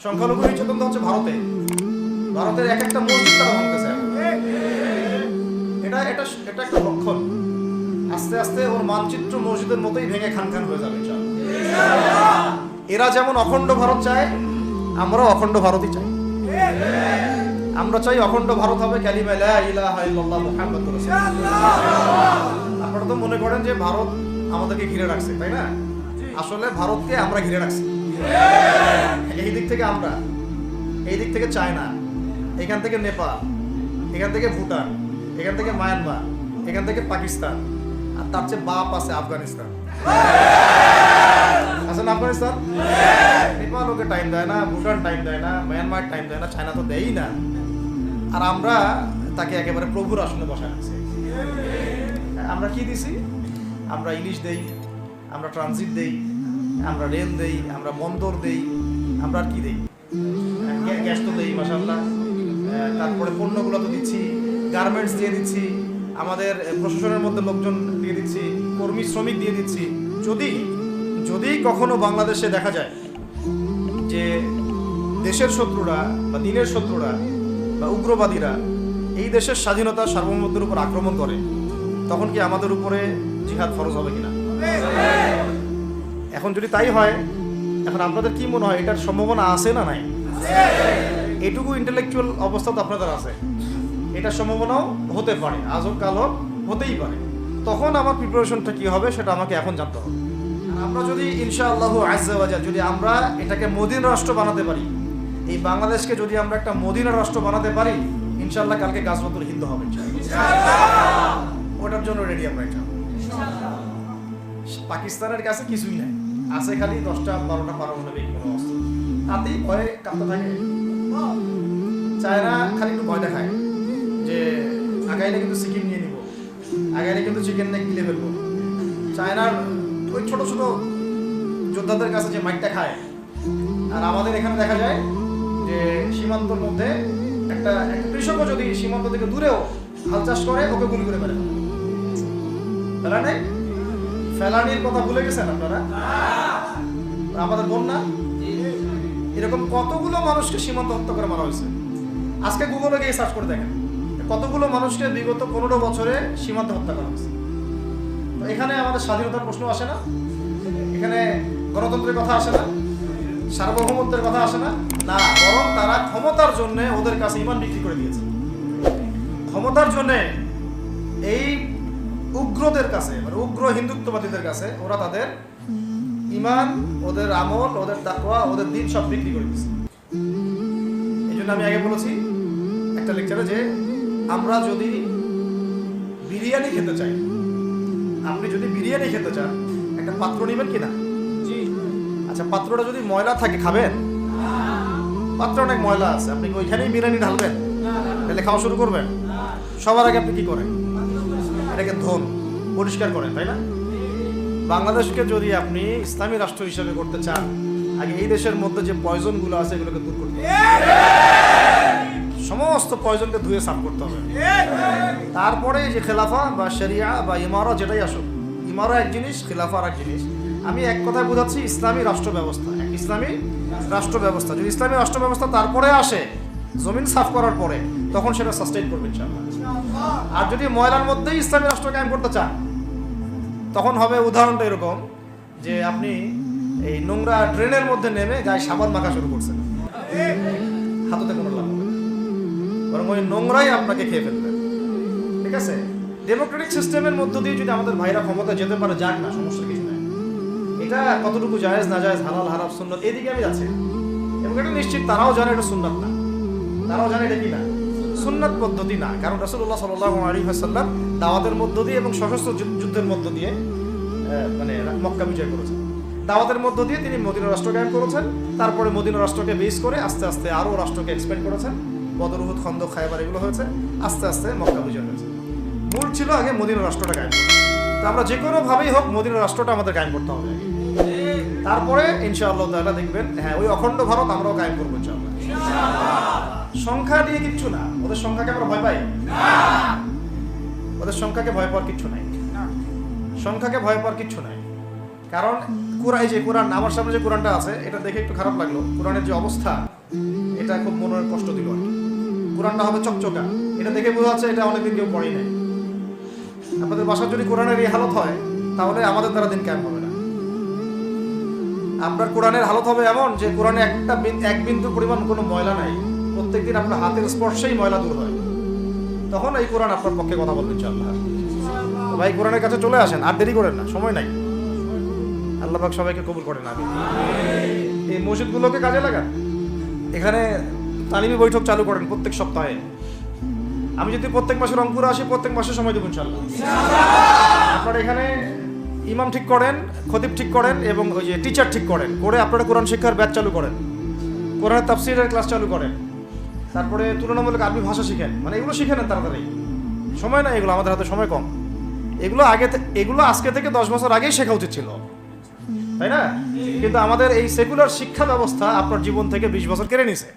সংখ্যালঘু নির্যাতন হচ্ছে ভারতে। ভারতের এক একটা মসজিদ তারা ভাঙতেছে। এটা এটা এটা একটা লক্ষণ। আস্তে আস্তে ওর মানচিত্র মসজিদের মতোই ভেঙে খান খান হয়ে যাবে। এরা যেমন অখণ্ড ভারত চায়, আমরাও অখণ্ড ভারতই চাই। আমরা চাই অখণ্ড ভারত হবে কালিমা লা ইলাহা ইল্লাল্লাহ মুহাম্মাদুর রাসূলুল্লাহ। আপনারা তো মনে করেন যে ভারত আমাদেরকে ঘিরে রাখছে, তাই না? আসলে ভারতকে আমরা ঘিরে রাখছি। এই দিক থেকে আমরা, এই দিক থেকে চায়না, এখান থেকে নেপাল, এখান থেকে ভুটান, এখান থেকে মায়ানমার, এখান থেকে পাকিস্তান, আর তার চেয়ে বাপ আছে আফগানিস্তান। আছে না আফগানিস্তান? নেপাল ওকে টাইম দেয় না, ভুটান টাইম দেয় না, মায়ানমার টাইম দেয় না, চায়না তো দেয়ই না। আর আমরা তাকে একেবারে প্রভুর আসনে বসায় রাখছি। আমরা কি দিছি? আমরা ইলিশ দেই, আমরা ট্রানজিট দেই, আমরা রেল দেই, আমরা বন্দর দেই, আমরা আর কি দেই? গ্যাস তো দেই মাশাআল্লাহ। তারপরে পণ্যগুলো তো দিচ্ছি, গার্মেন্টস দিয়ে দিচ্ছি, আমাদের প্রশাসনের মধ্যে লোকজন দিয়ে দিচ্ছি, কর্মী শ্রমিক দিয়ে দিচ্ছি। যদি যদি কখনো বাংলাদেশে দেখা যায় যে দেশের শত্রুরা বা দিনের শত্রুরা বা উগ্রবাদীরা এই দেশের স্বাধীনতা সার্বভৌমত্বের উপর আক্রমণ করে, তখন কি আমাদের উপরে জিহাদ ফরজ হবে কিনা? এখন যদি তাই হয়, এখন আপনাদের কি মনে হয় এটার সম্ভাবনা আছে না নাই? এটুকু ইন্টেলেকচুয়াল অবস্থা তো আপনাদের আছে, এটার সম্ভাবনাও হতে পারে, আজ হোক কাল হোক, হতেই পারে। তখন আমার প্রিপারেশনটা কি হবে সেটা আমাকে এখন জানতে হবে। আমরা যদি ইনশাআল্লাহু আজ্জা ওয়া জাল যদি আমরা এটাকে মদিনা রাষ্ট্র বানাতে পারি, এই বাংলাদেশকে যদি আমরা একটা মদিনা রাষ্ট্র বানাতে পারি, ইনশাআল্লাহ কালকে গাজওয়াতুল হিন্দ হবে ইনশাআল্লাহ। ওটার জন্য রেডি আমরা ইনশাআল্লাহ। পাকিস্তানের কাছে কিছুই নাই, আছে খালি 10টা 12টা পারমাণবিক অস্ত্র, তাতেই ভয়ে কাঁপতে থাকে। চায়না খালি একটু ভয় দেখায় যে আগাইলে কিন্তু সিকিম নিয়ে নিব, আগাইলে কিন্তু চিকেন নেক গিলে ফেলবো। চায়নার ওই ছোট ছোট যোদ্ধাদের কাছে যে মাইকটা খায়, আর আমাদের এখানে দেখা যায় যে সীমান্তর মধ্যে একটা কৃষকও যদি সীমান্ত থেকে দূরেও হাল চাষ করে, ওকে গুলি করে ফেলে। ফেলানি ফেলানির কথা ভুলে গেছেন আপনারা? আমাদের বন্যা, এরকম কতগুলো মানুষকে সীমান্ত হত্যা করে মারা হয়েছে। আজকে গুগলে গিয়ে সার্চ করে দেখেন কতগুলো মানুষকে বিগত 15 বছরে সীমান্তে হত্যা করা হয়েছে। তো এখানে আমাদের স্বাধীনতার প্রশ্ন আসে না, এখানে গণতন্ত্রের কথা আসে না, সার্বভৌমত্বের কথা আসে না, না, বরং তারা ক্ষমতার জন্য ওদের কাছে ইমান বিক্রি করে দিয়েছে। ক্ষমতার জন্য এই উগ্রদের কাছে, মানে উগ্র হিন্দুত্ববাদীদের কাছে ওরা তাদের ইমান, ওদের আমল, ওদের তাকওয়া, ওদের দিন সব বিক্রি করে দিয়েছে। এই জন্য আমি আগে বলেছি একটা লেকচারে যে আমরা যদি বিরিয়ানি খেতে চাই, আপনি যদি বিরিয়ানি খেতে চান, একটা পাত্র নেবেন কিনা? আচ্ছা, পাত্রটা যদি ময়লা থাকে খাবেন? পাত্র অনেক ময়লা আছে, আপনি ওইখানেই বিরিয়ানি ঢালবেন? তাহলে খাওয়া শুরু করবেন? সবার আগে আপনি কি করেন? এটাকে ধোন, পরিষ্কার করেন, তাই না? বাংলাদেশকে যদি আপনি ইসলামী রাষ্ট্র হিসেবে করতে চান, আগে এই দেশের মধ্যে যে পয়জনগুলো আছে এগুলোকে দূর করতে হবে, সমস্ত পয়জনকে ধুয়ে সাফ করতে হবে। তারপরে যে খেলাফা বা শরিয়া বা ইমারা যেটাই আসুক, ইমারা এক জিনিস, খেলাফা আর এক জিনিস। আমি এক কথায় বোঝাচ্ছি ইসলামী রাষ্ট্র ব্যবস্থা, ইসলামী রাষ্ট্র ব্যবস্থা। যদি ইসলামী রাষ্ট্র ব্যবস্থা তারপরে আসে, জমিন সাফ করার পরে, তখন সেটা সাস্টেইন করবে ইনশাআল্লাহ। আর যদি ময়লার মধ্যেই ইসলামী রাষ্ট্র কায়েম করতে চান, তখন হবে উদাহরণটা এরকম যে আপনি এই নোংরা ড্রেনের মধ্যে নেমে গায়ে সাবান মাখা শুরু করছেন, হাততে কোনো লাভ হবে, বরং ওই নোংরাই আপনাকে খেয়ে ফেলবে। ঠিক আছে? ডেমোক্রেটিক সিস্টেমের মধ্য দিয়ে যদি আমাদের ভাইরা ক্ষমতা যেতে পারে, যাক না, সমস্যা কিছু নাই। এটা কতটুকু জায়েজ না জায়েজ, হালাল হারাম, সুন্নাত, এদিকে আমি যাচ্ছি। এবং এটা নিশ্চিত তারাও জানে এটা সুন্নাত না, তারাও জানে এটা কি না, সুন্নাত পদ্ধতি না। কারণ রাসূলুল্লাহ সাল্লাল্লাহু আলাইহি ওয়াসাল্লাম দাওয়াতের মধ্য দিয়ে এবং সশস্ত্র যুদ্ধের মধ্য দিয়ে মানে মক্কা বিজয় করেছেন। দাওয়াতের মধ্য দিয়ে তিনি মদিনা রাষ্ট্র কায়েম করেছেন। তারপরে মদিনা রাষ্ট্রকে বেস করে আস্তে আস্তে আরও রাষ্ট্রকে এক্সপ্যান্ড করেছেন। বদর, উহুদ, খন্দক, খায়বার এগুলো হয়েছে, আস্তে আস্তে মক্কা বিজয় হয়েছে। মূল ছিল আগে মদিনা রাষ্ট্রটা কায়েম করা। তো আমরা যে কোনোভাবেই হোক মদিনা রাষ্ট্রটা আমাদের কায়েম করতে হবে। তারপরে ইনশাআল্লাহ তাআলা দেখবেন, হ্যাঁ, ওই অখণ্ড ভারত আমরাও কায়েম করবো ইনশাআল্লাহ। সংখ্যা নিয়ে কিচ্ছু না, ওদের সংখ্যাকে আমরা ভয় পাই না, ওদের সংখ্যাকে ভয় পাওয়ার কিচ্ছু নাই, সংখ্যাকে ভয় পাওয়ার কিচ্ছু নাই। কারণ এই যে কোরআন আমার সামনে যে কোরআনটা আছে, এটা দেখে একটু খারাপ লাগলো। কোরআনের যে অবস্থা, এটা খুব মনের কষ্ট দিল আর কি। কোরআনটা হবে চকচকা, এটা দেখে বোঝা যাচ্ছে এটা অনেকদিন কেউ পড়েই নাই। আপনাদের বাসার যদি কোরআনের এই হালত হয়, তাহলে আমাদের দ্বারা দিন কায়েম হবে না। আপনার কোরআনের হালত হবে এমন যে কোরআনে এক বিন্দু পরিমাণ কোনো ময়লা নাই, প্রত্যেকদিন আপনার হাতের স্পর্শেই ময়লা দূর হয়, তখন এই কোরআন আপনার পক্ষে কথা বলবে ইনশাআল্লাহ। ভাই কোরআনের কাছে চলে আসেন, আর দেরি করেন না, সময় নাই। আল্লাহ পাক সবাইকে কবুল করেন। আমি এই মসজিদগুলোকে কাজে লাগান, এখানে তালিমি বৈঠক চালু করেন প্রত্যেক সপ্তাহে। আমি যদি প্রত্যেক মাসে রংপুরে আসি, প্রত্যেক মাসে সময় দেবো ইনশাআল্লাহ। আপনারা এখানে ইমাম ঠিক করেন, খতিব ঠিক করেন এবং ওই যে টিচার ঠিক করেন, করে আপনারা কোরআন শিক্ষার ব্যাচ চালু করেন, কোরআনের তাফসীরের ক্লাস চালু করেন, তারপরে তুলনামূলক আরবি ভাষা শিখেন। মানে এগুলো শিখে নেন তাড়াতাড়ি, সময় না এগুলো, আমাদের হাতে সময় কম। এগুলো আজকে থেকে 10 বছর আগেই শেখা উচিত ছিল, তাই না? কিন্তু আমাদের এই সেকুলার শিক্ষা ব্যবস্থা আপনার জীবন থেকে 20 বছর কেড়ে নিছে।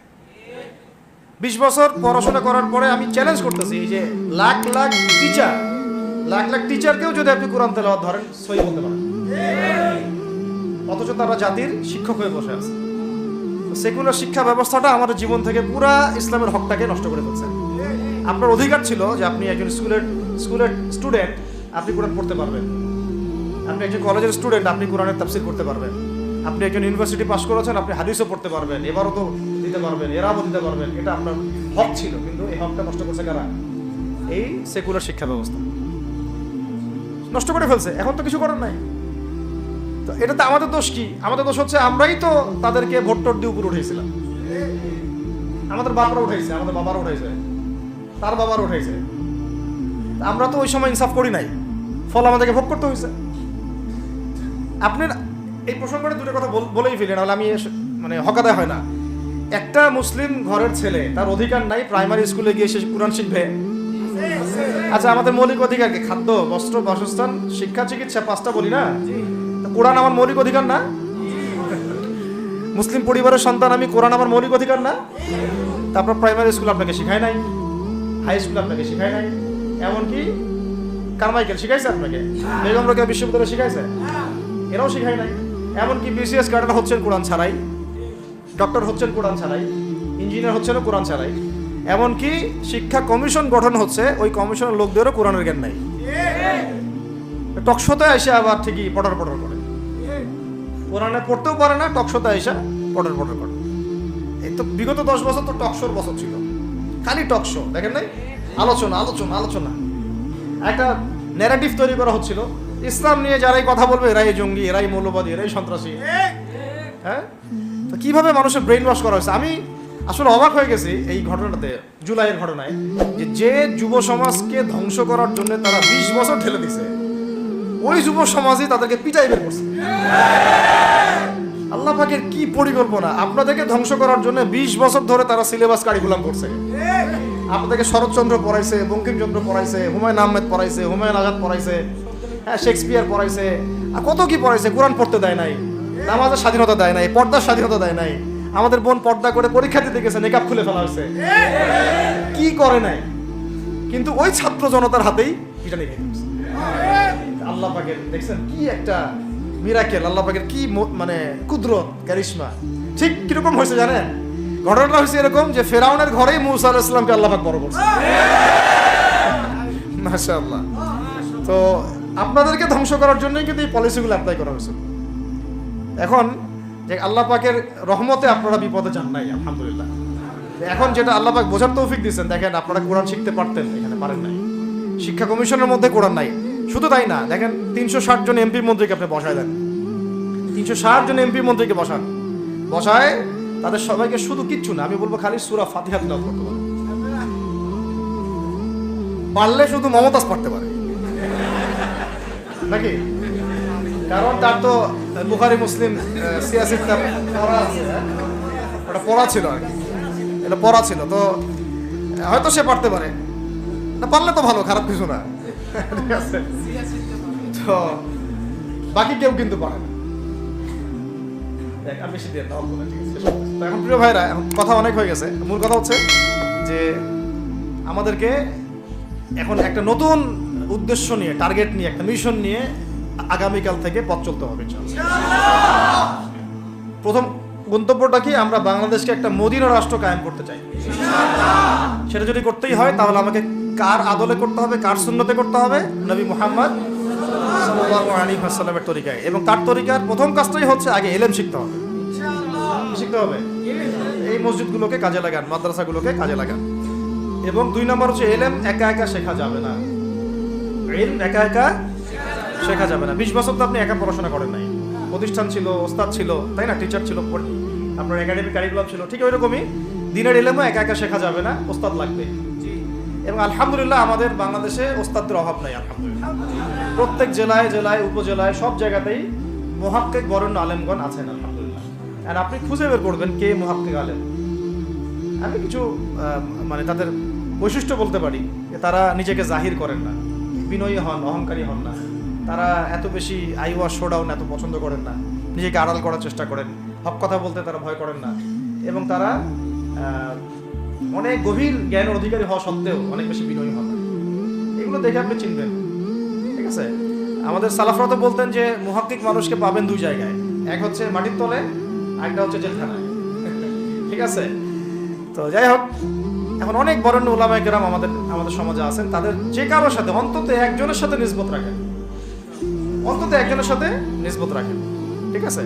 20 বছর পড়াশোনা করার পরে আমি চ্যালেঞ্জ করতেছি, এই যে লাখ লাখ টিচারকেও যদি আপনি কোরআন তেলাওয়াত ধরেন, সহি বলতে পারেন, অথচ তারা জাতির শিক্ষক হয়ে বসে আছে। সেকুলার শিক্ষা ব্যবস্থাটা আমাদের জীবন থেকে পুরা ইসলামের হকটাকে নষ্ট করে ফেলছে। আপনার অধিকার ছিল যে আপনি একজন স্কুলের স্টুডেন্ট, আপনি কোরআন পড়তে পারবেন। আপনি একজন কলেজের স্টুডেন্ট, আপনি কোরআনের তাফসীর করতে পারবেন। আপনি একজন ইউনিভার্সিটি পাস করেছেন, আপনি হাদিসও পড়তে পারবেন, এবারও তো দিতে পারবেন, এরাও দিতে পারবেন। এটা আপনার হক ছিল, কিন্তু এই হকটা নষ্ট করছে কারা? এই সেকুলার শিক্ষা ব্যবস্থা নষ্ট করে ফেলছে। এখন তো কিছু করার নাই। তো এটাতে আমাদের দোষ কি? আমাদের দোষ হচ্ছে আমরাই তো তাদেরকে ভোট দিয়ে উপরে উঠেছিলাম। আমাদের বাপরা উঠাইছে, আমাদের বাবারা উঠাইছে, তার বাবারা উঠাইছে। আমরা তো ওই সময় ইনসাফ করি নাই, ফল আমাদেরকে ভোগ করতে হয়েছে। আপনার এই প্রসঙ্গে দুটো কথা বলেই ফেলি, নাহলে আমি মানে হকাদায় হয় না। একটা মুসলিম ঘরের ছেলে, তার অধিকার নাই প্রাইমারি স্কুলে গিয়ে সে কোরআন শিখবে? আচ্ছা, আমাদের মৌলিক অধিকার কি? খাদ্য, বস্ত্র, বাসস্থান, শিক্ষা, চিকিৎসা, 5টা বলি না? কোরআন আমার মৌলিক অধিকার না? মুসলিম পরিবারের সন্তান আমি, কোরআন আমার মৌলিক অধিকার না? তারপর প্রাইমারি স্কুল আপনাকে শিখায় নাই, হাই স্কুল আপনাকে শিখায় নাই, এমনকি কারমাইকেল শিখাইছে আপনাকে, বেগম রোকেয়া বিশ্ববিদ্যালয় শিখাইছে, এরাও শিখায় নাই। এমনকি বিসিএস ক্যাডার হচ্ছেন কোরআন ছাড়াই, ডক্টর হচ্ছেন কোরআন ছাড়াই, ইঞ্জিনিয়ার হচ্ছেন কোরআন ছাড়াই। এমনকি শিক্ষা কমিশন গঠন হচ্ছে, ওই কমিশনের লোকদেরও কোরআনের জ্ঞান নাই। টকশোতে এসে আবার ঠিকই পটর করে, কোরআনে পড়তেও পারে না, টকশোতে এসে পটর করে। এই তো বিগত 10 বছর তো টকশোর বছর ছিল, খালি টকশো, দেখেন নাই? আলোচনা একটা ন্যারেটিভ তৈরি করা হচ্ছিল, ইসলাম নিয়ে যারাই কথা বলবে এরাই জঙ্গি, এরাই মৌলবাদী, এরাই সন্ত্রাসী। হ্যাঁ, তো কিভাবে মানুষের ব্রেইন ওয়াশ করা হয়েছে। আমি আসলে অবাক হয়ে গেছি এই ঘটনাতে, জুলাইয়ের ঘটনায়, যে যুব সমাজকে ধ্বংস করার জন্য তারা 20 বছর ঠেলে দিছে, ওই যুব সমাজই তাদেরকে পিটাই বের করছে। আল্লাহ পাকের কি পরিকল্পনা! আপনাদেরকে ধ্বংস করার জন্য 20 বছর ধরে তারা সিলেবাস কারিকুলাম করছে। আপনাদেরকে শরৎচন্দ্র পড়াইছে, বঙ্কিমচন্দ্র পড়াইছে, হুমায়ুন আহমেদ পড়াইছে, হুমায়ুন আজাদ পড়াইছে, হ্যাঁ, শেক্সপিয়ার পড়াইছে, আর কত কি পড়াইছে। কোরআন পড়তে দেয় নাই, নামাজের স্বাধীনতা দেয় নাই, পর্দার স্বাধীনতা দেয় নাই। আমাদের বোন পর্দা করে পরীক্ষা দিতে গেছে, নেকাব খুলে ফেলা হয়েছে, কি করে নাই। কিন্তু ওই ছাত্র জনতার হাতেই পিটানি খেয়ে গেছে। আল্লাহ পাকের দেখছেন কি একটা মিরাকেল, আল্লাহ পাকের কি মানে কুদরত, কারিশমা। ঠিক কিরকম হয়েছে জানেন? ঘটনাটা হয়েছে এরকম যে ফেরাউনের ঘরেই মূসা আলাইহিস সালামকে আল্লাহ পাক বড় করছে। মাশাআল্লাহ। তো আপনাদেরকে ধ্বংস করার জন্যই কিন্তু এই পলিসিগুলো অ্যাপ্লাই করা হয়েছে। এখন যে আল্লাহ পাকের রহমতে আপনারা বিপদে যান নাই, আলহামদুলিল্লাহ। এখন যেটা আল্লাহ পাক বোঝার তৌফিক দিয়েছেন, দেখেন আপনারা কোরআন শিখতে পারতেন, এখানে পারেন নাই। শিক্ষা কমিশনের মধ্যে কোরআন নাই। শুধু তাই না, দেখেন 360 জন এমপি মন্ত্রীকে আপনি বসায় দেন, 360 জন এমপি মন্ত্রীকে বসায় তাদের সবাইকে শুধু কিচ্ছু না, আমি বলবো খালি সূরা ফাতিহা তিলাওয়াত করতে পারে, পারলে শুধু মমতাজ পড়তে পারে নাকি? কারণ তার তো বুখারী মুসলিম সিয়াসিটা পড়া আছে, ওটা পড়া ছিল আর কি, এটা পড়া ছিল, তো হয়তো সে পারতে পারে না, পারলে তো ভালো, খারাপ কিছু না, ঠিক আছে? তো বাকি কেউ কিন্তু পারে না। আমি বেশি দিয়ে দাও বলে, ঠিক আছে? তো এখন প্রিয় ভাইরা, এখন কথা অনেক হয়ে গেছে। মূল কথা হচ্ছে যে আমাদেরকে এখন একটা নতুন উদ্দেশ্য নিয়ে, টার্গেট নিয়ে, একটা মিশন নিয়ে আগামীকাল থেকে পথ চলতে হবে ইনশাআল্লাহ। প্রথম গন্তব্যটা কি? আমরা বাংলাদেশকে একটা মদিনা রাষ্ট্র কায়েম করতে চাই। সেটা যদি করতেই হয় তাহলে আমাকে কার আদলে করতে হবে, কার সুন্নতে করতে হবে? নবী মুহাম্মদ সাল্লাল্লাহু আলাইহি ওয়াসাল্লামের তরিকায়। এবং তার তরিকার প্রথম কাজটাই হচ্ছে আগে ইলম শিখতে হবে। শিখতে হবে। এই মসজিদগুলোকে কাজে লাগান, মাদ্রাসাগুলোকে কাজে লাগান। এবং 2 নম্বর হচ্ছে ইলম একা একা শেখা যাবে না। ইলম একা একা শেখা যাবে না। 20 বছর তো আপনি একা পড়াশোনা করেন নাই। প্রতিষ্ঠান ছিল, ওস্তাদ ছিল, তাই না? টিচার ছিল, আপনার একাডেমিক কারিকুলাম ছিল। ঠিক ওইরকমই দিনের ইলমও একা একা শেখা যাবে না, ওস্তাদ লাগবে। এবং আলহামদুলিল্লাহ আমাদের বাংলাদেশে ওস্তাদের অভাব নাই আলহামদুলিল্লাহ। প্রত্যেক জেলায় জেলায় উপজেলায় সব জায়গাতেই মুহাক্কিক বরেণ্য আলেমগণ আছেন আলহামদুলিল্লাহ। আর আপনি খুঁজে বের করবেন কে মুহাক্কিক আলেম। আমি কিছু মানে তাদের বৈশিষ্ট্য বলতে পারি যে তারা নিজেকে জাহির করেন না, বিনয়ী হন, অহংকারী হন না। তারা এত বেশি আইওয়া শোডাউন এত পছন্দ করেন না, নিজেকে আড়াল করার চেষ্টা করেন, হক কথা বলতে তারা ভয় করেন না। এবং তারা অনেক গভীর জ্ঞানের অধিকারী হওয়া সত্ত্বেও অনেক বেশি বিনয়ী হন। এগুলো দেখে আপনি চিনবেন। ঠিক আছে? আমাদের সালাফরা তো বলতেন যে মুহাক্কিক মানুষকে পাবেন 2 জায়গায়, এক হচ্ছে মাটির তলে, আরেকটা হচ্ছে জেলখানায়। ঠিক আছে? তো যাই হোক, এখন অনেক বরেণ্য উলামায়ে কেরাম আমাদের সমাজে আছেন। তাদের যে কারোর সাথে অন্তত একজনের সাথে নিসবত রাখেন, অন্তত একজনের সাথে নিসবত রাখেন। ঠিক আছে?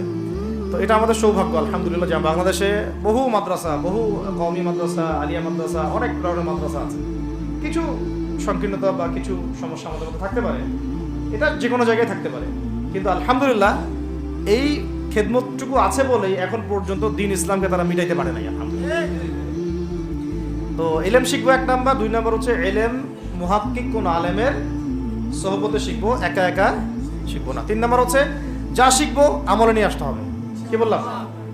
তো এটা আমাদের সৌভাগ্য আলহামদুলিল্লাহ যে বাংলাদেশে বহু মাদ্রাসা, বহু কওমি মাদ্রাসা, আলিয়া মাদ্রাসা, অনেক ধরনের মাদ্রাসা আছে। কিছু সংকীর্ণতা বা কিছু সমস্যা আমাদের মধ্যে থাকতে পারে, এটা যে কোনো জায়গায় থাকতে পারে, কিন্তু আলহামদুলিল্লাহ এই খেদমতটুকু আছে বলেই এখন পর্যন্ত দ্বীন ইসলামকে তারা মিটাইতে পারে নাই আলহামদুলিল্লাহ। তো ইলম শিখবো 1 নাম্বার। 2 নাম্বার হচ্ছে ইলম মুহাক্কিক কোন আলেমের সোহবতে শিখবো, একা একা শিখবো না। 3 নাম্বার হচ্ছে যা শিখবো আমলে নিয়ে আসতে হবে। কি বললাম?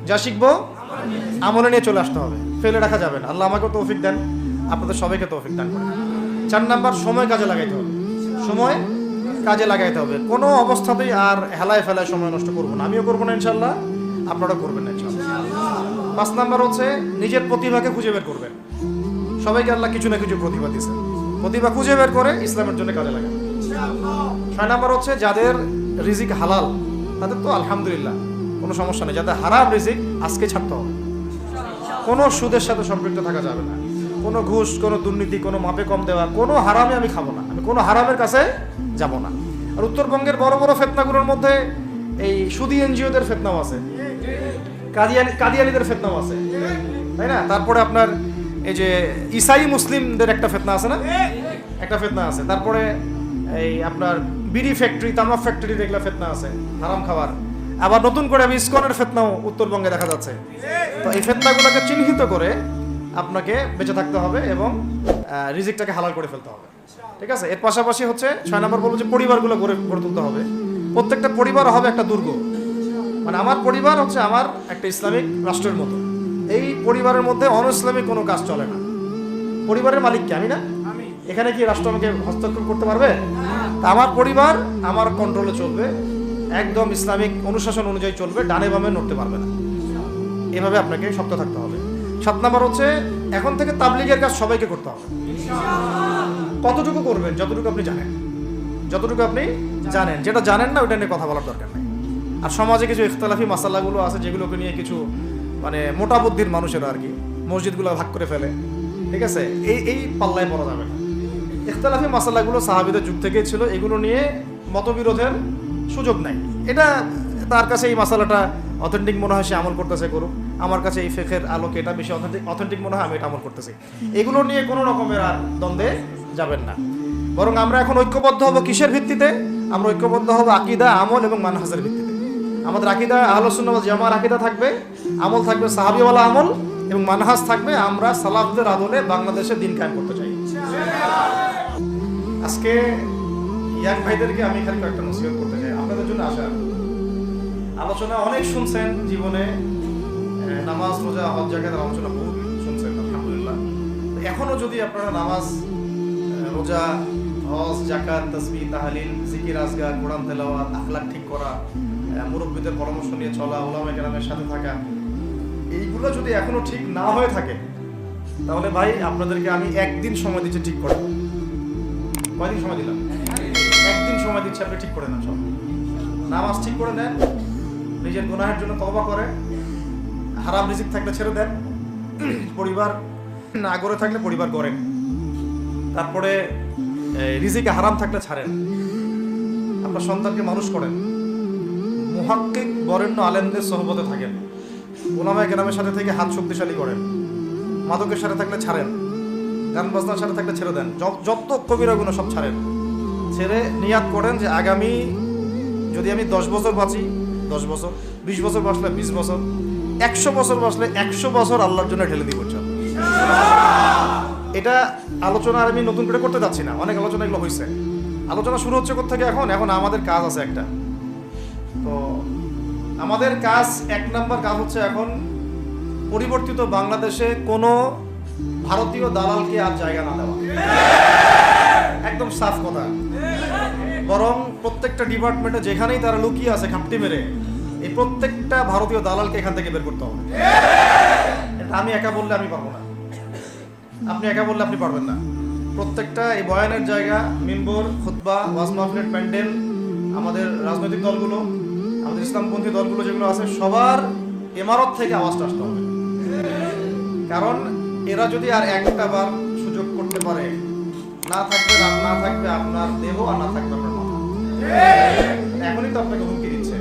যা শিখবো আমলে নিয়ে চলে আসতে হবে, ফেলে রাখা যাবে না। আল্লাহ আমাকে তৌফিক দেন, আপনাদের সবাইকে তৌফিক দান করেন। 4 নাম্বার সময় কাজে লাগাইতে হবে। সময় কাজে লাগাইতে হবে, কোনো অবস্থাতেই আর হেলায় ফেলায় সময় নষ্ট করবো না। আমিও করবো না ইনশাল্লাহ, আপনারাও করবেন না ইনশাল্লাহ। 5 নাম্বার হচ্ছে নিজের প্রতিভাকে খুঁজে বের করবেন। সবাইকে আল্লাহ কিছু না কিছু প্রতিভা দিয়েছে, প্রতিভা খুঁজে বের করে ইসলামের জন্য কাজে লাগান। 6 নাম্বার হচ্ছে যাদের রিজিক হালাল তাদের তো আলহামদুলিল্লাহ কোনো সমস্যা নেই। যাদের হারাম রিজিক আজকে ছাড়তে হবে। কোনো সুদের সাথে সম্পৃক্ত থাকা যাবে না, কোনো ঘুষ, কোনো দুর্নীতি, কোনো মাপে কম দেওয়া, কোনো হারামে আমি খাবো না, আমি কোনো হারামের কাছে যাব না। আর উত্তরবঙ্গের বড় বড় ফেতনাগুলোর মধ্যে এই সুদী এনজিওদের ফেতনাও আছে, কাদিয়ানিদের ফেতনাও আছে, তাই না? তারপরে আপনার এই যে ইসাই মুসলিমদের একটা ফেতনা আছে না, একটা ফেতনা আছে। তারপরে এই আপনার বিড়ি ফ্যাক্টরি, তামাক ফ্যাক্টরি এগুলো ফেতনা আছে হারাম খাবার। আবার নতুন করে আমি ইসকনের ফেতনাও উত্তরবঙ্গে দেখা যাচ্ছে। তো এই ফেতনাগুলোকে চিহ্নিত করে আপনাকে বেঁচে থাকতে হবে এবং রিজিকটাকে হালাল করে ফেলতে হবে। ঠিক আছে? এর পাশাপাশি হচ্ছে 6 নম্বর বলবো যে পরিবারগুলো গড়ে তুলতে হবে। প্রত্যেকটা পরিবার হবে একটা দুর্গ। মানে আমার পরিবার হচ্ছে আমার একটা ইসলামিক রাষ্ট্রের মতো। এই পরিবারের মধ্যে অন-ইসলামিক কোনো কাজ চলে না। পরিবারের মালিক কি? আমি না? এখানে কি রাষ্ট্র আমাকে হস্তক্ষেপ করতে পারবে? তা আমার পরিবার আমার কন্ট্রোলে চলবে, একদম ইসলামিক অনুশাসন অনুযায়ী চলবে, ডানে বামে নড়তে পারবে না। এভাবে আপনাকে শক্ত থাকতে হবে। 7 নাম্বার হচ্ছে এখন থেকে তাবলীগের কাজ সবাইকে করতে হবে। কতটুকু করবেন? যতটুকু আপনি জানেন, যতটুকু আপনি জানেন। যেটা জানেন না ওইটা নিয়ে কথা বলার দরকার নেই। আর সমাজে কিছু ইখতিলাফি মাসালাগুলো আছে যেগুলোকে নিয়ে কিছু মানে মোটা বুদ্ধির মানুষেরা আর কি মসজিদগুলো ভাগ করে ফেলে। ঠিক আছে? এই পাল্লায় পড়া যাবে না। ইখতিলাফি মাসালাগুলো সাহাবীদের যুগ থেকেই ছিল, এগুলো নিয়ে মতবিরোধের সুযোগ নাই। এটা তার কাছে এই মাসালাটা অথেন্টিক মনে হয়, সে আমল করতেছে, করুক। আমার কাছে এই ফিকহের আলোকে এটা বেশি অথেন্টিক মনে হয়, আমি এটা আমল করতেছি। এগুলো নিয়ে কোনো রকমের আর দ্বন্দ্বে যাবেন না। বরং আমরা এখন ঐক্যবদ্ধ হব কিসের ভিত্তিতে? আমরা ঐক্যবদ্ধ হব আকীদা, আমল এবং মানহাজের ভিত্তিতে। আমাদের আকীদা আহলুস সুন্নাহ ওয়াল জামাআর আকীদা থাকবে, আমল থাকবে সাহাবীওয়ালা আমল, এবং মানহাজ থাকবে আমরা সালাফদের আদলে বাংলাদেশে দিন কায়েম করতে চাই। আজকে ইয়াং ভাইদেরকে আমি খালি কয়েকটা নসিহত করতে চাই। আপনাদের জন্য আসা আলোচনা অনেক শুনছেন জীবনে, নামাজ, রোজা, হজ, যাকাতের আলোচনা বহু শুনছেন আলহামদুলিল্লাহ। এখনো যদি আপনারা নামাজ, রোজা, হজ, যাকাত, তাসবিহ, তাহলিল, জিকির, আজগার, কোরআন তেলাওয়াত, আখলাক ঠিক করা, মুরব্বিদের পরামর্শ নিয়ে চলা, উলামায়ে কেরামের সাথে থাকা, এইগুলো যদি এখনো ঠিক না হয়ে থাকে তাহলে ভাই আপনাদেরকে আমি 1 দিন সময় দিচ্ছি ঠিক করে। কয়দিন সময় দিলাম? 1 দিন সময় দিচ্ছি, আপনি ঠিক করে নেন সব। নামাজ ঠিক করে নেন, নিজের গুনাহের জন্য তওবা করেন, হারাম রিজিক থাকলে ছেড়ে দেন, পরিবার না গড়ে থাকলে পরিবার গড়েন, তারপরে রিজিকে হারাম থাকলে ছাড়েন, আপনার সন্তানকে মানুষ করেন, মুহাক্কিক বরেণ্য আলেমদের সোহবতে থাকেন, উলামায়ে কেরামের সাথে থেকে হাত শক্তিশালী করেন, মাদকের সাথে থাকলে ছাড়েন, গান বাজনার সাথে থাকলে ছেড়ে দেন, যত কবিরা গুনাহ সব ছাড়েন, ছেড়ে নিয়াত করেন যে আগামী যদি আমি 10 বছর বাঁচি 10 বছর, 20 বছর বাঁচলে 20 বছর, 100 বছর বাঁচলে 100 বছর আল্লাহর জন্য ঢেলে দিব। এটা আলোচনা আর আমি নতুন করে করতে যাচ্ছি না, অনেক আলোচনা এগুলো হয়েছে। আলোচনা শুরু হচ্ছে কোত্থেকে এখন আমাদের কাজ আছে একটা। তো আমাদের কাজ 1 নম্বর কাজ হচ্ছে এখন পরিবর্তিত বাংলাদেশে কোনো ভারতীয় দালালকে আর জায়গা না দেওয়া, একদম সাফ কথা। বরং প্রত্যেকটা ডিপার্টমেন্টে যেখানেই তারা লুকিয়ে আছে খাপটি মেরে, এই প্রত্যেকটা ভারতীয় দালালকে এখান থেকে বের করতে হবে। আমি একা বললে আমি পারবো না, আপনি একা বললে আপনি পারবেন না। প্রত্যেকটা এই বয়ানের জায়গা, মিম্বর, খুতবা, ওয়াজ মাহফিলের প্যান্ডেল, আমাদের রাজনৈতিক দলগুলো, আমাদের ইসলামপন্থী দলগুলো যেগুলো আছে, সবার ইমারত থেকে আওয়াজটা আসতে হবে। কারণ এরা যদি আর একটা বার সুযোগ করতে পারে, না থাকবে আপনার দেহ আর না থাকবে আপনার মাথা। এখনই তো আপনাকে হুমকি দিচ্ছে,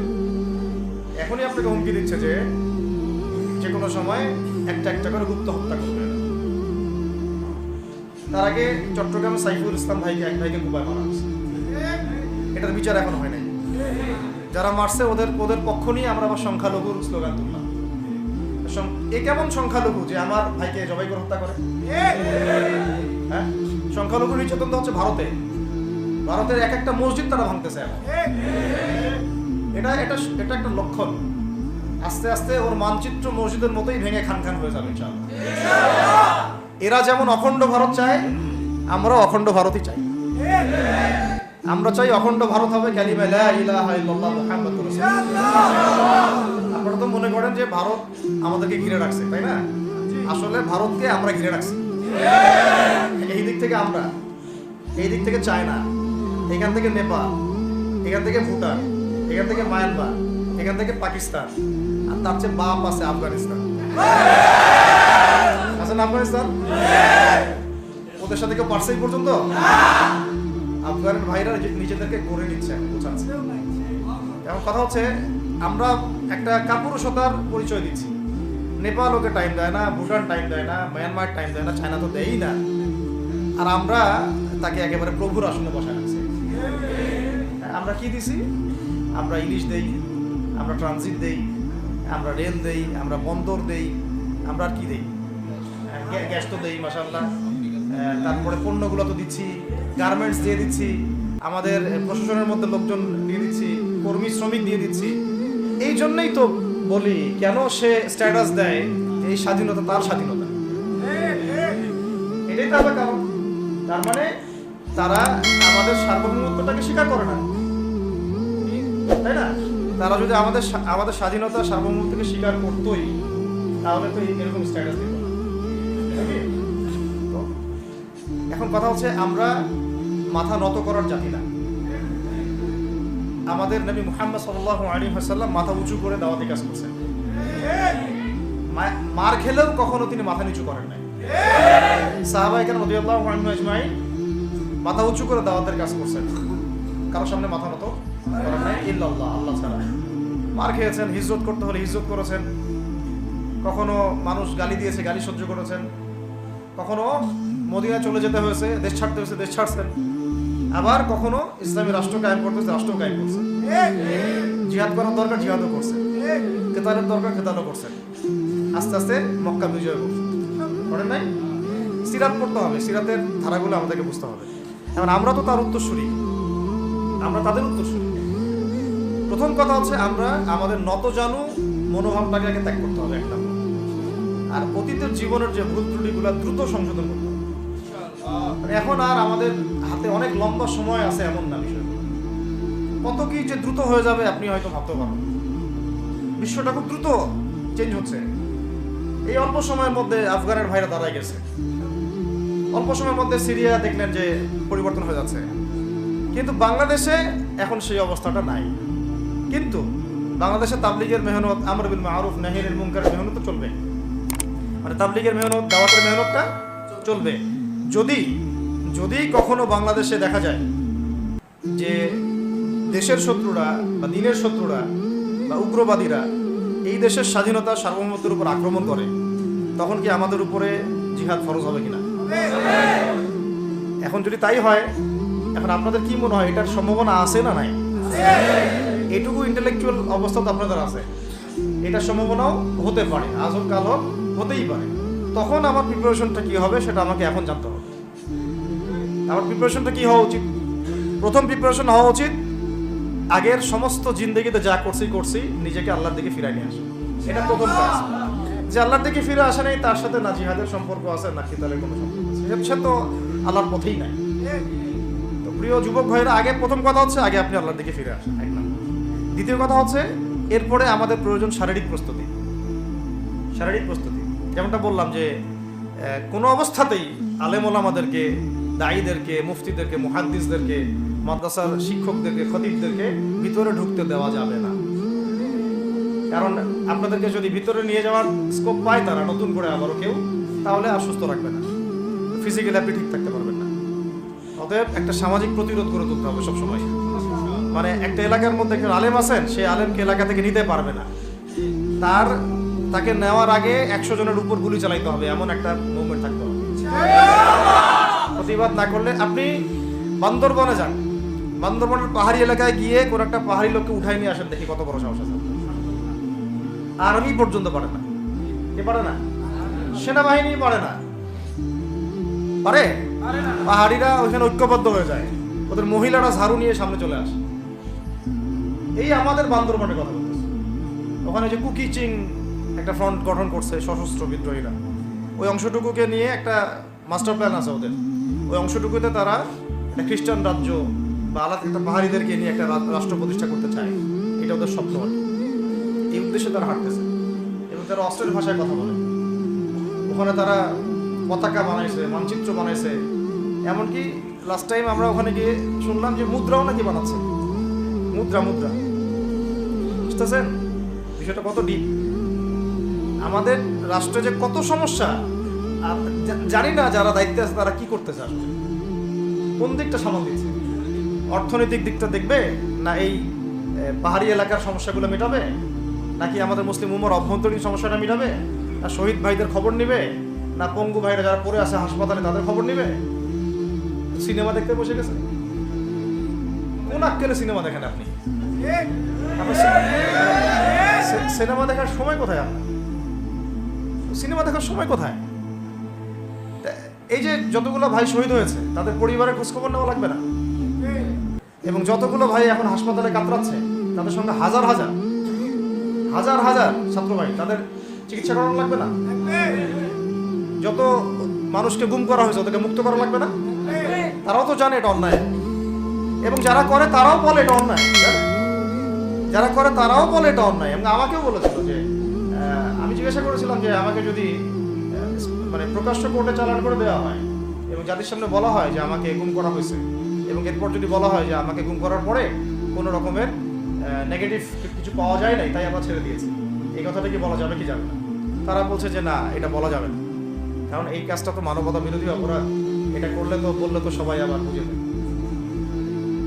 যে কোনো সময় একটা করে গুপ্ত হত্যা করবে। তার আগে চট্টগ্রামে সাইফুল ইসলাম এক ভাইকে কুপায় মারা হয়েছে, এটার বিচার এখনো হয় নাই। যারা মারছে ওদের পক্ষ নিয়ে আমরা আবার সংখ্যালঘুর স্লোগান তুললাম। এ কেমন সংখ্যালঘু যে আমার ভাইকে জবাই করে হত্যা করে? হ্যাঁ, সংখ্যালঘু নির্যাতন তো হচ্ছে ভারতের একটা মসজিদ তারা ভাঙতেছে এখন। এটা একটা লক্ষণ। আস্তে আস্তে ওর মানচিত্র মসজিদের মতোই ভেঙে খান হয়ে যাবে ইনশাআল্লাহ। এরা যেমন অখণ্ড ভারত চায়, আমরা অখণ্ড ভারতই চাই। আমরা চাই অখণ্ড ভারত হবে কালিমা লা ইলাহা ইল্লাল্লাহ মুহাম্মাদুর রাসূলুল্লাহ। আপনারা তো মনে করেন যে ভারত আমাদেরকে ঘিরে রাখছে, তাই না? আসলে ভারতকে আমরা ঘিরে রাখছি। এই দিক থেকে আমরা, এই দিক থেকে চায়না, এখান থেকে নেপাল, এখান থেকে ভুটান, এখান থেকে মায়ানমার, এখান থেকে পাকিস্তান, আর তার চেয়ে বাপ আছে আফগানিস্তান। আছে না আফগানিস্তান? ওদের সাথে কেউ পারছে এই পর্যন্ত? আফগানের ভাইরা নিজেদেরকে গড়ে নিচ্ছে, বোঝাচ্ছে। এখন কথা হচ্ছে, আমরা একটা কাপুরুষতার পরিচয় দিচ্ছি। নেপাল ওকে টাইম দেয় না, ভুটান টাইম দেয় না, মায়ানমার টাইম দেয় না, চায়না তো দেয়ই না। আর আমরা তাকে একেবারে প্রভুর আসনে বসায় রাখছি। আমরা কি দিছি? আমরা ইলিশ দেই, আমরা ট্রানজিট দেই, আমরা রেল দেই, আমরা বন্দর দেই, আমরা আর কি দেই? গ্যাস তো দেই মাশাআল্লাহ। তারপরে পণ্যগুলো তো দিচ্ছি, গার্মেন্টস দিয়ে দিচ্ছি, আমাদের প্রশাসনের মধ্যে লোকজন দিয়ে দিচ্ছি, কর্মী শ্রমিক দিয়ে দিচ্ছি। এই জন্যই তো বলি, কেন সে স্ট্যাটাস দেয় যে এই স্বাধীনতা তার স্বাধীনতা। এটাই তো আবার কারণ। তার মানে তারা আমাদের সার্বভৌমত্বটাকে স্বীকার করে না, তাই না? তারা যদি আমাদের স্বাধীনতা সার্বভৌমত্বকে স্বীকার করতোই, তাহলে তো এরকম স্ট্যাটাস দিত না। এখন কথা হচ্ছে, আমরা মাথা নত করার জাতি না। আমাদের নবী মুহাম্মদ সাল্লাল্লাহু আলাইহি ওয়াসাল্লাম মাথা উঁচু করে দাওয়াতি কাজ করছেন। মার খেলেও কখনো তিনি মাথা নিচু করেন নাই। সাহাবায়ে কেরাম রাদিয়াল্লাহু আনহুম আজমাইন মাথা উঁচু করে দাওয়াতের কাজ করছেন, কারোর সামনে মাথা নত করেন নাই ইল্লাল্লাহ, আল্লাহ ছাড়া। মার খেয়েছেন, হিজরত করতে হলে হিজরত করেছেন, কখনো মানুষ গালি দিয়েছে, গালি সহ্য করেছেন, কখনো মদিনা চলে যেতে হয়েছে, দেশ ছাড়তে হয়েছে, দেশ ছাড়ছেন। আবার কখনো ইসলামী রাষ্ট্র কায়েম করতে হয়েছে, রাষ্ট্র কায়েম করছে। জিহাদ করার দরকার, জিহাদও করছে, কেতালের দরকার, কেতালও করছেন। আস্তে আস্তে মক্কা বিজয় করছে, করেন নাই? সিরাত পড়তে হবে, সিরাতের ধারাগুলো আমাদেরকে বুঝতে হবে। এখন আমরা তো তার উত্তরসূরি, আমরা তাদের উত্তরসূরি। প্রথম কথা হচ্ছে, আমরা আমাদের নতজানু মনোভাবটাকে আগে ত্যাগ করতে হবে একটা। আর অতীতের জীবনের যে ভুল ত্রুটিগুলো দ্রুত সংশোধন করতে হবে। এখন আর আমাদের হাতে অনেক লম্বা সময় আছে এমন না বিষয়। কত কি যে দ্রুত হয়ে যাবে আপনি হয়তো ভাবতে পারেন। বিশ্বটা খুব দ্রুত চেঞ্জ হচ্ছে। এই অল্প সময়ের মধ্যে আফগানের ভাইরা দাঁড়ায় গেছে, অল্প সময়ের মধ্যে সিরিয়া দেখলেন যে পরিবর্তন হয়ে যাচ্ছে। কিন্তু বাংলাদেশে এখন সেই অবস্থাটা নাই। কিন্তু বাংলাদেশে তাবলিগের মেহনত, আমর বিল মারুফ নাহি আনিল মুনকারের মেহনত তো চলবে, মানে তাবলিগের মেহনত, দাওয়াতের মেহনতটা চলবে। যদি কখনো বাংলাদেশে দেখা যায় যে দেশের শত্রুরা বা দিনের শত্রুরা বা উগ্রবাদীরা এই দেশের স্বাধীনতা সার্বভৌমত্বের উপর আক্রমণ করে, তখন কি আমাদের উপরে জিহাদ ফরজ হবে কিনা? এখন যদি তাই হয়, এখন আপনাদের কি মনে হয় এটার সম্ভাবনা আছে না নাই? এটুকু ইন্টেলেকচুয়াল অবস্থা তো আপনাদের আছে, এটার সম্ভাবনাও হতে পারে, আজ হোক কাল হোক, হতেই পারে। তখন আমার প্রিপারেশনটা কি হবে সেটা আমাকে এখন জানতে হবে। আমার প্রিপারেশনটা কি হওয়া উচিত? প্রথম প্রিপারেশন হওয়া উচিত আগের সমস্ত জিন্দেগিতে যা করছি নিজেকে আল্লাহর দিকে ফিরাই নিয়ে আসে। এটা প্রথম কাজ। যে আল্লাহর দিকে ফিরে আসে নাই, তার সাথে না জিহাদের সম্পর্ক আছে না কিতালের কোনো সম্পর্ক আছে, সে তো আল্লাহর পথেই নাই। তো প্রিয় যুবক ভাইরা, আগে প্রথম কথা হচ্ছে আগে আপনি আল্লাহর দিকে ফিরে আসেন, এক নম্বর। দ্বিতীয় কথা হচ্ছে এরপরে আমাদের প্রয়োজন শারীরিক প্রস্তুতি। যেমনটা বললাম যে কোনো অবস্থাতেই আলেম ওলামাদেরকে, দায়ীদেরকে, মুফতিদেরকে, মুহাদ্দিসদেরকে, মাদ্রাসার শিক্ষকদেরকে, খতিবদেরকে ভিতরে ঢুকতে দেওয়া যাবে না। কারণ আপনাদেরকে যদি ভিতরে নিয়ে যাওয়ার স্কোপ পায় তারা, নতুন করে আবারও কেউ, তাহলে আর সুস্থ রাখবে না, ফিজিক্যালি আপনি ঠিক থাকতে পারবেন না। অতএব একটা সামাজিক প্রতিরোধ করে তুলতে হবে সবসময়। মানে একটা এলাকার মধ্যে একজন আলেম আছেন, সেই আলেমকে এলাকা থেকে নিতে পারবে না, তাকে নেওয়ার আগে 100 জনের উপর গুলি চালাইতে হবে, এমন একটা মুভমেন্ট থাকতে হবে। প্রতিবাদ না করলে আপনি বান্দরবনে যান, বান্দরবনের পাহাড়ি এলাকায় গিয়ে কোন একটা পাহাড়ি লোককে উঠাই নিয়ে আসেন, দেখি কত বড় সাহস আছে। আর্মি পর্যন্ত পারে না। কে পারে না? সেনাবাহিনী পারে না। পারে? পাহাড়িরা ওইখানে ঐক্যবদ্ধ হয়ে যায়, ওদের মহিলারা ঝাড়ু নিয়ে সামনে চলে আসে। এই আমাদের বান্দরবনের কথা বলতেছে। ওখানে যে কুকিচিং একটা ফ্রন্ট গঠন করছে সশস্ত্র বিদ্রোহীরা, ওই অংশটুকুকে নিয়ে একটা মাস্টার প্ল্যান আছে ওদের। ওই অংশটুকুতে তারা একটা খ্রিস্টান রাজ্য বা আলাদা একটা পাহাড়িদেরকে নিয়ে একটা রাষ্ট্র প্রতিষ্ঠা করতে চায়, এটা ওদের স্বপ্ন। এই উদ্দেশ্যে তারা হাঁটতেছে এবং তারা অস্ট্রেলিয়ার ভাষায় কথা বলে। ওখানে তারা পতাকা বানাইছে, মানচিত্র বানাইছে, এমনকি লাস্ট টাইম আমরা ওখানে গিয়ে শুনলাম যে মুদ্রাও নাকি বানাচ্ছে। মুদ্রা বুঝতেছেন বিষয়টা কত ডিপ? আমাদের রাষ্ট্রে যে কত সমস্যা জানি না, যারা দায়িত্বে আছে তারা কি করতেছে, আসলে কোন দিকটা সামাল দিচ্ছে? অর্থনৈতিক দিকটা দেখবে না এই পাহাড়ি এলাকার সমস্যাগুলো মেটাবে, নাকি আমাদের মুসলিম উম্মার অভ্যন্তরীণ সমস্যাটা মেটাবে, না শহীদ ভাইদের খবর নিবে, না পঙ্গু ভাইরা যারা পড়ে আছে হাসপাতালে তাদের খবর নিবে? সিনেমা দেখতে বসে গেছে। কোন আক্কেলে সিনেমা দেখেন আপনি? সিনেমা দেখার সময় কোথায় আপনার? সিনেমা দেখার সময় কোথায়? এই যে যতগুলো ভাই শহীদ হয়েছে তাদের পরিবারের খোঁজখবর নেওয়া লাগবে না? এবং যতগুলো ভাই এখন হাসপাতালে কাতরাচ্ছে তাদের সঙ্গে হাজার হাজার ছাত্র ভাই, তাদের চিকিৎসা করানো লাগবে না? যত মানুষকে গুম করা হয়েছে ওদেরকে মুক্ত করা লাগবে না? তারাও তো জানে এটা অন্যায়, এবং যারা করে তারাও বলে এটা অন্যায়। এবং আমাকেও বলেছিল যে আমি জিজ্ঞাসা করেছিলাম যে আমাকে যদি মানে প্রকাশ্য কোর্টে চালান করে দেওয়া হয় এবং জাতির সামনে বলা হয় যে আমাকে গুম করা হয়েছে, এবং এরপর যদি বলা হয় যে আমাকে গুম করার পরে কোনো রকমের নেগেটিভ কিছু পাওয়া যায় নাই তাই আমরা ছেড়ে দিয়েছি, এই কথাটা কি বলা যাবে কি যাবে না? তারা বলছে যে না, এটা বলা যাবে না, কারণ এই কাজটা তো মানবতা বিরোধী অপরাধ, এটা বললে তো সবাই আবার বুঝে দেবে।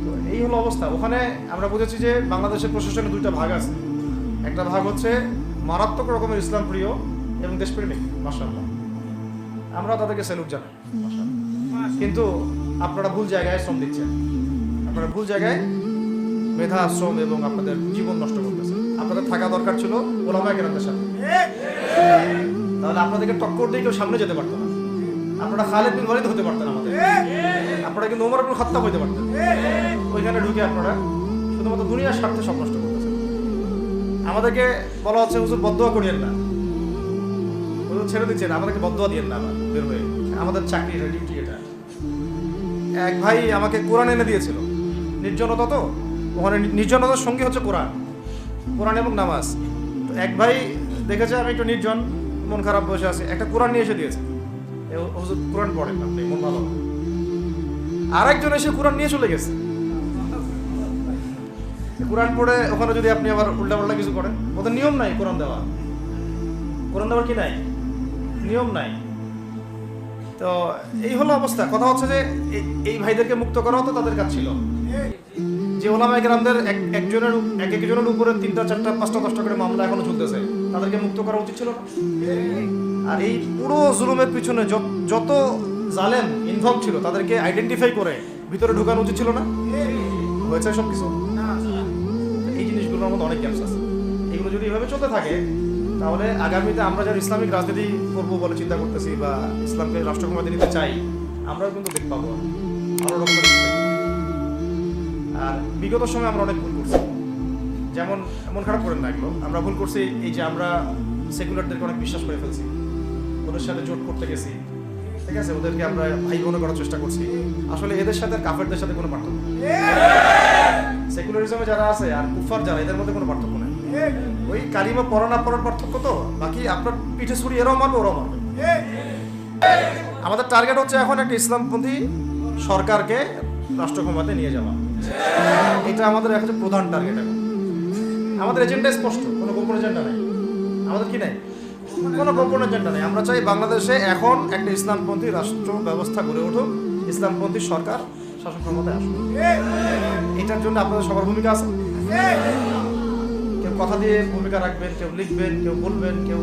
তো এই হলো অবস্থা। ওখানে আমরা বুঝেছি যে বাংলাদেশের প্রশাসনে দুইটা ভাগ আছে। একটা ভাগ হচ্ছে মারাত্মক রকমের ইসলাম প্রিয় এবং দেশপ্রেমিক, মাশাআল্লাহ, আমরা তাদেরকে স্যালুট জানাই, মাশাআল্লাহ। কিন্তু আপনারা ভুল জায়গায় শ্রম দিচ্ছেন, আপনারা ভুল জায়গায় মেধা, শ্রম এবং আপনাদের জীবন নষ্ট করতেছেন। আপনাদের থাকা দরকার ছিল ওলামায়ে কেরামদের সাথে, তাহলে আপনাদেরকে টক্কর দিয়ে কেউ সামনে যেতে পারতো না। আপনারা খালিদ বিন ওয়ালিদ হতে পারতেন আমাদের, আপনারা কিন্তু ওমর ইবনে খাত্তাব হতে পারতেন। ওইখানে ঢুকে আপনারা শুধুমাত্র দুনিয়ার স্বার্থে সব নষ্ট করতেছেন। আমাদেরকে বলা হচ্ছে হুজুর বদদোয়া করিয়েন না, হুজুর ছেড়ে দিচ্ছেন, আমাদেরকে বদদোয়া দিয়েন না আবার বের হয়ে। আমাদের চাকরি, এটা ডিউটি। এটা এক ভাই আমাকে কোরআন এনে দিয়েছিল, নির্জনতা, তো ওখানে নির্জনতার সঙ্গী হচ্ছে কোরআন এবং নামাজ। তো এক ভাই দেখেছে আমি একটু নির্জন, মন খারাপ বসে আছে, একটা কোরআন নিয়ে এসে দিয়েছে, হুজুর কোরআন পড়েন আপনি, মন ভালো। আর একজন এসে কোরআন নিয়ে চলে গেছে। কোরআন পড়ে ওখানে যদি আপনি আবার উল্টাপাল্টা কিছু করেন, ওদের নিয়ম নাই কোরআন দেওয়ার কি নাই, নিয়ম নাই। তো এই হলো অবস্থা। কথা হচ্ছে যে এই ভাইদেরকে মুক্ত করা হতো তাদের কাজ ছিল। যে ওলামায়ে কেরামদের একজনের উপরে 3টা 4টা 5টা 10টা করে মামলা এখনো চলতেছে, তাদেরকে মুক্ত করা উচিত ছিল না? আর এই পুরো জুলুমের পিছনে যত জালেম ইনভলভ ছিল তাদেরকে আইডেন্টিফাই করে ভিতরে ঢোকানো উচিত ছিল না? হয়েছে সব কিছু? এই জিনিসগুলোর মধ্যে অনেক গ্যাপস আছে। এগুলো যদি এভাবে চলতে থাকে তাহলে আগামীতে আমরা যারা ইসলামিক রাজনীতি করবো বলে চিন্তা করতেছি বা ইসলামকে রাষ্ট্র ক্ষমতা নিতে চাই, আমরাও কিন্তু দেখতে পাবো আরো রকমের। আর বিগত সময় আমরা অনেক ভুল করছি, যেমন মন খারাপ করেন না এগুলো, আমরা ভুল করছি এই যে আমরা সেকুলারদেরকে অনেক বিশ্বাস করে ফেলছি, ওদের সাথে জোট করতে গেছি, ঠিক আছে, ওদেরকে আমরা ভাই বোন করার চেষ্টা করছি। আসলে এদের সাথে কাফেরদের সাথে কোনো পার্থক্য নেই। সেকুলারিজমে যারা আছে আর কুফার যারা, এদের মধ্যে কোনো পার্থক্য নেই। ওই কালিমা পড়া না পড়ার পার্থক্য, তো বাকি আপনার পিঠে ছুরি এরাও মারবে ওরাও মারবে। আমাদের টার্গেট হচ্ছে এখন একটা ইসলামপন্থী সরকারকে রাষ্ট্র ক্ষমতায় নিয়ে যাওয়া, এটা আমাদের এখন প্রধান টার্গেট। এখন আমাদের এজেন্ডা স্পষ্ট, কোনো গোপন এজেন্ডা নেই আমাদের। কি নেই? কোনো গোপন এজেন্ডা নেই। আমরা চাই বাংলাদেশে এখন একটা ইসলামপন্থী রাষ্ট্র ব্যবস্থা গড়ে উঠুক, ইসলামপন্থী সরকার শাসন ক্ষমতায় আসুক। এটার জন্য আপনাদের সবার ভূমিকা আছে। কেউ কথা দিয়ে ভূমিকা রাখবেন, কেউ লিখবেন, কেউ বলবেন, কেউ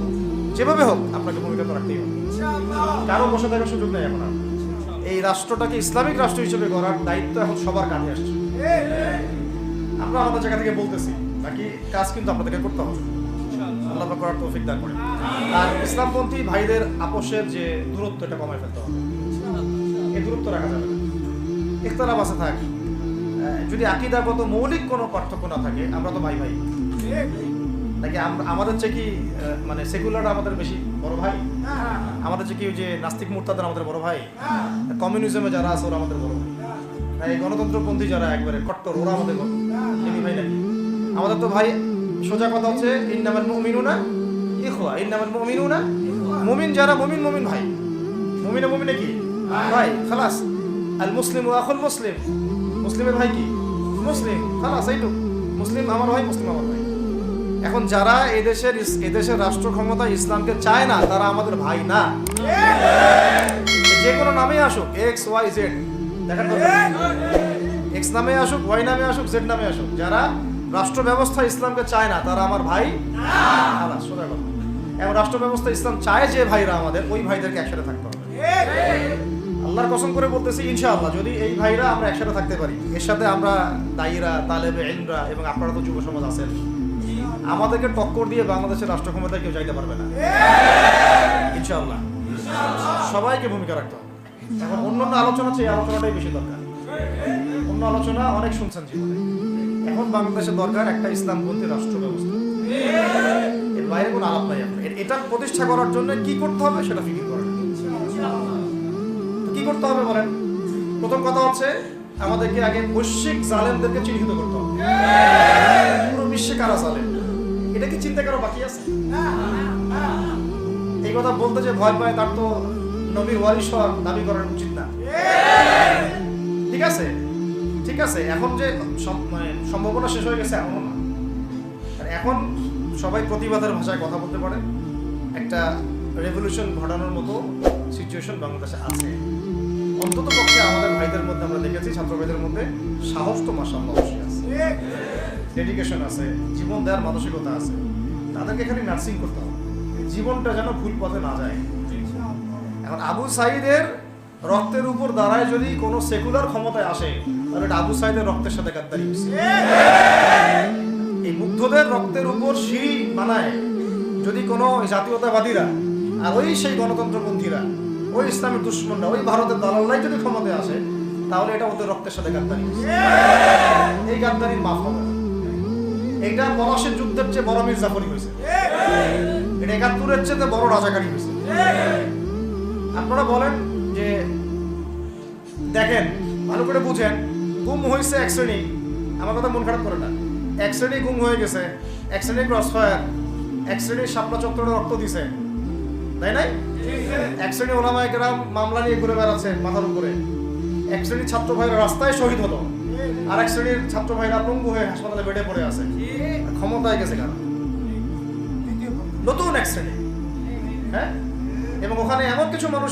যেভাবে হোক আপনাকে ভূমিকা তো রাখতেই হবে। কারো বসে থাকার সুযোগ নেই। এখন এই রাষ্ট্রটাকে ইসলামিক রাষ্ট্র হিসেবে গড়ার দায়িত্ব এখন সবার কাঁধে আসছে। আমরা আমাদের জায়গা থেকে বলতেছি, বাকি কাজ কিন্তু আপনাদেরকে করতে হবে। আল্লাহ পাক করার তৌফিক দান করেন। আর ইসলামপন্থী ভাইদের আপোষের যে দূরত্ব, এটা কমায় ফেলতে হবে। এই দূরত্ব রাখা যাবে না। ইখতিলাফ আছে থাক, যদি আকীদাগত মৌলিক কোনো পার্থক্য না থাকে, আমরা তো ভাই ভাই নাকি? আমাদের চেয়ে কি মানে সেকুলাররা আমাদের বেশি বড় ভাই? আমাদের চেয়ে কি ওই যে নাস্তিক মুরতাদরা আমাদের বড় ভাই? কমিউনিজমে যারা আছে ওরা আমাদের বড় ভাই? এই গণতন্ত্রপন্থী যারা একবারে কট্টর, ওরা আমাদের ভাই নাকি? আমাদের তো ভাই, সোজা কথা হচ্ছে ইন্নামাল মুমিনুনা ইখওয়া, ইন্নামাল মুমিনুনা, মুমিন যারা মুমিন ভাই। মুমিনে কি ভাই? খালাস। আল মুসলিম ওয়া আখুল মুসলিম, মুসলিমের ভাই কি? মুসলিম, খালাস, এইটুক। মুসলিম আমার ভাই, মুসলিম আমার ভাই। এখন যারা এদেশের রাষ্ট্র ক্ষমতা ইসলামকে চায় না, তারা আমাদের ভাই না। যে কোনো নামে আসুক, এক্স ওয়াই জেড, দেখেন এক্স নামে আসুক, ওয়াই নামে আসুক, জেড নামে আসুক, যারা রাষ্ট্র ব্যবস্থা ইসলামকে চায় না তারা আমার ভাই না। সোজা কথা। এবং রাষ্ট্র ব্যবস্থা ইসলাম চায় যে ভাইরা আমাদের, ওই ভাইদেরকে একসাথে থাকতে হবে। আল্লাহর কসম করে বলতেছি, ইনশাআল্লাহ যদি এই ভাইরা আমরা একসাথে থাকতে পারি, এর সাথে আমরা দায়ীরা, তালেবে ইলমরা এবং আপনারা তো যুব সমাজ আছেন, আমাদেরকে টক্কর দিয়ে বাংলাদেশের রাষ্ট্র ক্ষমতায় কেউ যাইতে পারবে না ইনশাআল্লাহ। সবাইকে ভূমিকা রাখতে হবে। এখন অন্যান্য আলোচনা চেয়ে আলোচনাটাই বেশি দরকার। অন্য আলোচনা অনেক শুনছেন জীবনে, এখন বাংলাদেশের দরকার একটা ইসলামপন্থী রাষ্ট্র ব্যবস্থা। এর বাইরে কোনো আলাপ নাই। এটা প্রতিষ্ঠা করার জন্য কি করতে হবে সেটা ফিকির করেন। কি করতে হবে বলেন? প্রথম কথা হচ্ছে আমাদেরকে আগে বৈশ্বিক জালেমদেরকে চিহ্নিত করতে হবে। পুরো বিশ্বে কারা জালেম, এটা কি চিন্তা করা বাকি আছে? এই কথা বলতে যে ভয় পায়, তার তো নবীর ওয়ারিস হওয়ার দাবি করা উচিত না। ঠিক আছে, এখন যে সম্ভাবনা শেষ হয়ে গেছে এমন না। এখন সবাই প্রতিবাদের ভাষায় কথা বলতে পারে। একটা রেভলিউশন ঘটানোর মতো সিচুয়েশন বাংলাদেশে আছে। অন্তত পক্ষে আমাদের ভাইদের মধ্যে আমরা দেখেছি, ছাত্র ভাইদের মধ্যে সাহস তো মাশাআল্লাহ অবশ্যই আছে, ডেডিকেশন আছে, জীবন দেওয়ার মানসিকতা আছে। তাদেরকে খালি নার্সিং করতে হবে, জীবনটা যেন ভুল পথে না যায়। এখন আবু সাঈদের রক্তের উপর দাঁড়ায় যদি কোনো সেকুলার ক্ষমতায় আসে, তাহলে এটা আবু সাঈদের রক্তের সাথে গাদ্দারি হচ্ছে। এই মুগ্ধদের রক্তের উপর সিঁড়ি বানায় যদি কোনো জাতীয়তাবাদীরা আর ওই সেই গণতন্ত্রপন্থীরা, ওই ইসলামের দুশ্মনরা, ওই ভারতের দালাল্লাই যদি ক্ষমতায় আসে, তাহলে এটা ওদের রক্তের সাথে গাদ্দারি হচ্ছে। এই গাদ্দারির মাফ হবে না। এইটা পলাশের যুদ্ধের চেয়ে বড় মির্জাফরি হয়েছে, এটা ৭১-এর চেয়ে বড় রাজাকারী হয়েছে। আপনারা বলেন যে দেখেন, ভালো করে বুঝেন, গুম হয়েছে এক শ্রেণী, আমার কথা মন খারাপ করে না, এক শ্রেণী গুম হয়ে গেছে, এক শ্রেণী ক্রসফায়ার, এক শ্রেণী শাপলা চত্বরে রক্ত দিছে, তাই নাই? এক শ্রেণী ওলামায়ে কেরাম মামলা নিয়ে ঘুরে বেড়াচ্ছে মাথার উপরে, এক শ্রেণী ছাত্র ভাইরা রাস্তায় শহীদ হলো। আর এক শ্রেণীর ছাত্র ভাইরা পঙ্গু হয়ে হাসপাতালে বেডে পড়ে আছে, ক্ষমতায় গেছে কারণ নতুন এক শ্রেণী। হ্যাঁ, এবং ওখানে এমন কিছু মানুষ